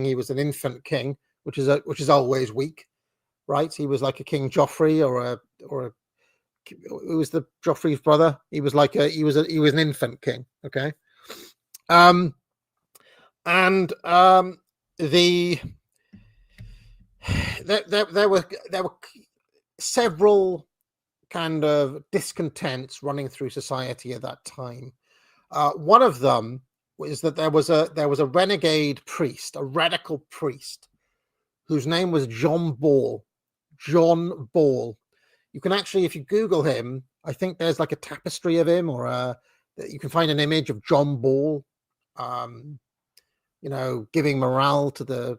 he was an infant king, which is always weak, right? He was like a King Joffrey or who was the Joffrey's brother? He was an infant king. Okay, and the there were several kind of discontents running through society at that time. One of them was that there was a renegade priest, a radical priest, whose name was John Ball. John Ball. You can actually, if you Google him, I think there's like a tapestry of him, or you can find an image of John Ball, giving morale to the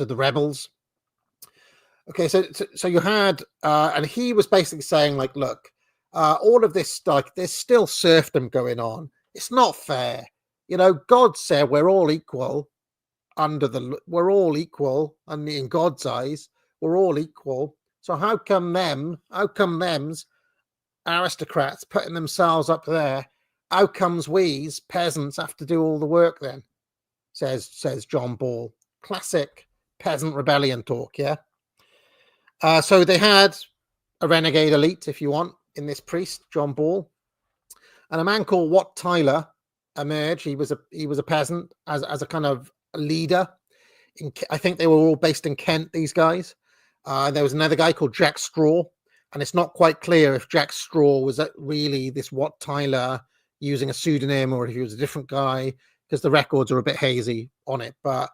rebels. Okay, so you had, and he was basically saying, like, look, all of this, like, there's still serfdom going on. It's not fair. God said we're all equal we're all equal, and in God's eyes, we're all equal. So how come them's aristocrats putting themselves up there? How comes we's peasants have to do all the work then? Says John Ball. Classic peasant rebellion talk, yeah? So they had a renegade elite, if you want, in this priest, John Ball, and a man called Wat Tyler emerged. He was a peasant as a kind of leader. I think they were all based in Kent, these guys. There was another guy called Jack Straw, and it's not quite clear if Jack Straw was really this Wat Tyler using a pseudonym or if he was a different guy, because the records are a bit hazy on it. But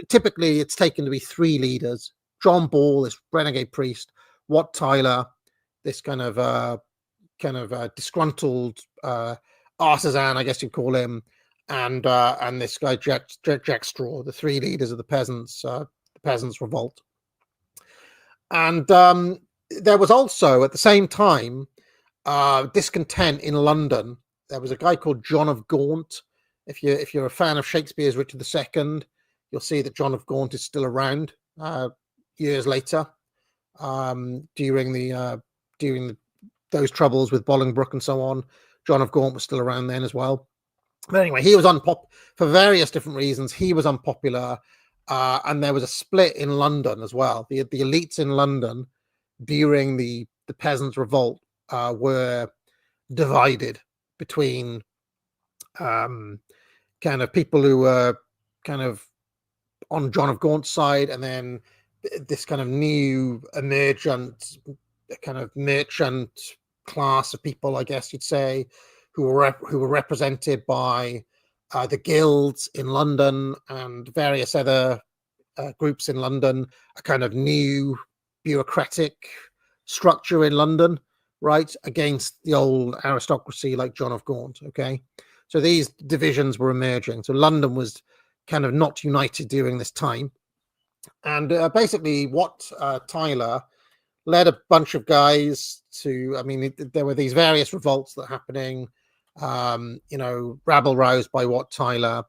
typically it's taken to be three leaders: John Ball, this renegade priest; Wat Tyler, this kind of disgruntled artisan, I guess you'd call him, and this guy Jack Straw, the three leaders of the peasants revolt. And there was also at the same time discontent in London. There was a guy called John of Gaunt. If you're a fan of Shakespeare's Richard II, you'll see that John of Gaunt is still around years later, during those troubles with Bolingbroke and so on. John of Gaunt was still around then as well. But anyway, he was for various different reasons. He was unpopular, and there was a split in London as well. The elites in London during the peasants' revolt were divided between kind of people who were kind of on John of Gaunt's side, and then this kind of new emergent kind of merchant class of people, I guess you'd say, who were represented by the guilds in London and various other groups in London, a kind of new bureaucratic structure in London, right, against the old aristocracy like John of Gaunt. Okay, so these divisions were emerging. So London was kind of not united during this time, and basically Wat Tyler led a bunch of guys to, there were these various revolts that were happening, rabble roused by Wat Tyler.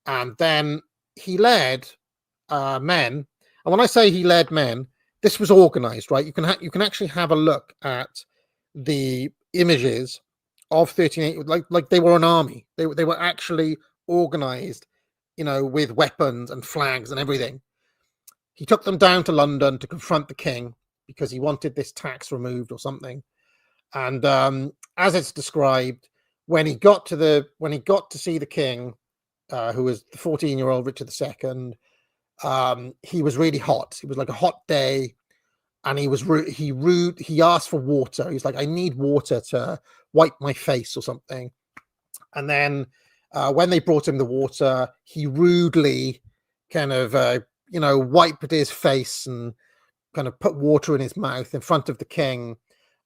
And then he led men. And when I say he led men, this was organized, right? You can actually have a look at the images of 1380, like they were an army. They were actually organized, with weapons and flags and everything. He took them down to London to confront the king, because he wanted this tax removed or something. And as it's described, when he got to see the king, who was the 14-year-old Richard II, he was really hot. It was like a hot day, and he was rude. He asked for water. He's like, I need water to wipe my face or something. And then when they brought him the water, he rudely kind of wiped his face and kind of put water in his mouth in front of the king,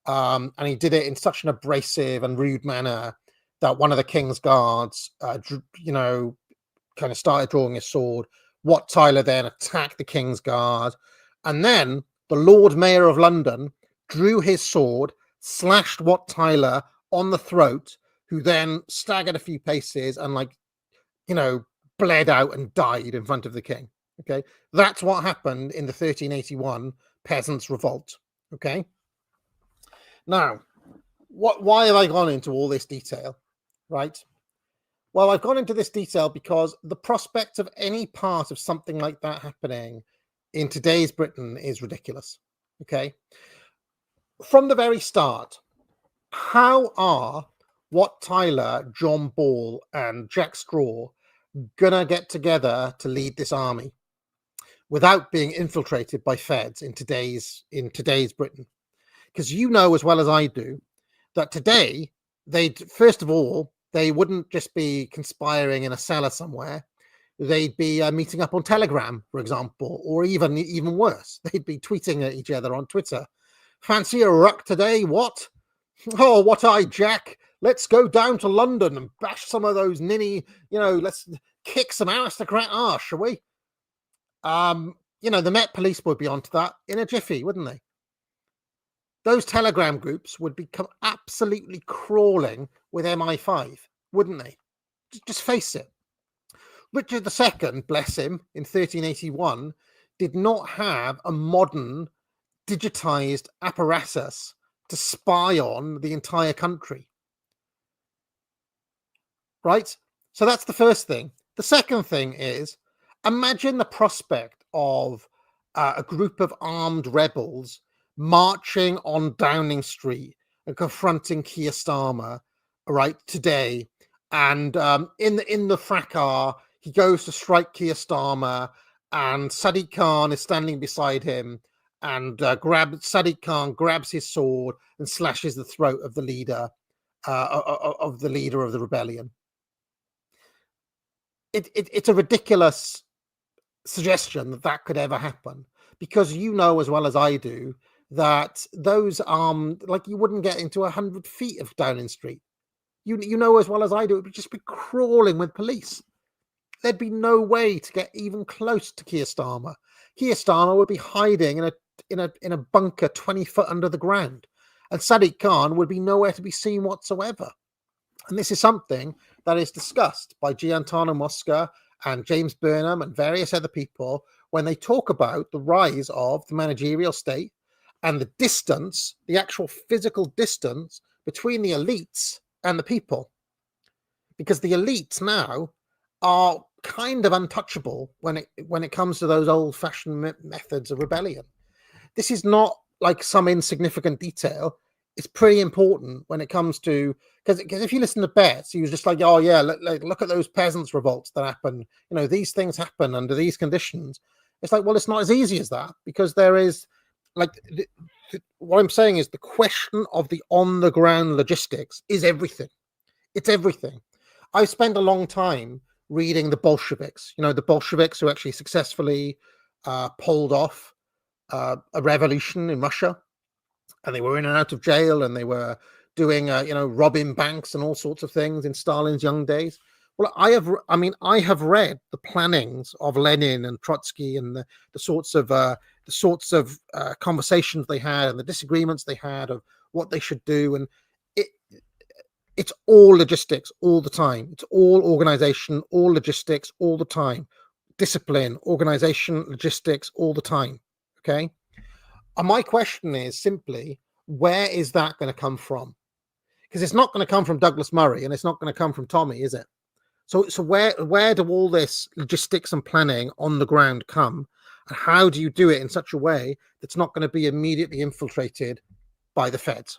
and he did it in such an abrasive and rude manner that one of the king's guards kind of started drawing his sword. Wat Tyler then attacked the king's guard, and then the Lord Mayor of London drew his sword, slashed Wat Tyler on the throat, who then staggered a few paces and bled out and died in front of the king. Okay, that's what happened in the 1381 peasants' revolt. Okay, now, why have I gone into all this detail? Right, Well, I've gone into this detail because the prospect of any part of something like that happening in today's Britain is ridiculous. Okay. From the very start, how are Wat Tyler, John Ball, and Jack Straw gonna get together to lead this army without being infiltrated by feds in today's Britain? Because you know as well as I do that today they'd first of all they wouldn't just be conspiring in a cellar somewhere. They'd be meeting up on Telegram, for example, or even worse, they'd be tweeting at each other on Twitter. Fancy a ruck today? What? Oh, what I, Jack? Let's go down to London and bash some of those ninny. Let's kick some aristocrat arse, shall we? The Met Police would be onto that in a jiffy, wouldn't they? Those Telegram groups would become absolutely crawling with MI5, wouldn't they? Just face it. Richard II, bless him, in 1381, did not have a modern digitized apparatus to spy on the entire country. Right? So that's the first thing. The second thing is, imagine the prospect of a group of armed rebels marching on Downing Street and confronting Keir Starmer, right, today. And in the fracas, he goes to strike Keir Starmer, and Sadiq Khan is standing beside him, and Sadiq Khan grabs his sword and slashes the throat of the leader of the rebellion. It's a ridiculous suggestion that could ever happen, because you know as well as I do that those like, you wouldn't get into 100 feet of Downing Street. You know as well as I do, it would just be crawling with police. There'd be no way to get even close to Keir Starmer. Keir Starmer would be hiding in a bunker 20 foot under the ground, and Sadiq Khan would be nowhere to be seen whatsoever. And this is something that is discussed by Giancarlo Mosca and James Burnham and various other people when they talk about the rise of the managerial state and the distance, the actual physical distance between the elites and the people. Because the elites now are kind of untouchable when it comes to those old-fashioned methods of rebellion. This is not like some insignificant detail. It's pretty important when it comes to, because if you listen to Betts, he was just like, oh yeah, look at those peasants' revolts that happen. These things happen under these conditions. It's like, well, it's not as easy as that, because there is, like, what I'm saying is the question of the on-the-ground logistics is everything. It's everything. I spent a long time reading the Bolsheviks. The Bolsheviks who actually successfully pulled off a revolution in Russia. And they were in and out of jail, and they were doing, robbing banks and all sorts of things in Stalin's young days. Well, I have read the plannings of Lenin and Trotsky, and the sorts of conversations they had, and the disagreements they had of what they should do, and it's all logistics all the time. It's all organization, all logistics all the time. Discipline, organization, logistics all the time. Okay. And my question is simply, where is that going to come from? Because it's not going to come from Douglas Murray, and it's not going to come from Tommy, is it? So where do all this logistics and planning on the ground come? And how do you do it in such a way that's not going to be immediately infiltrated by the feds?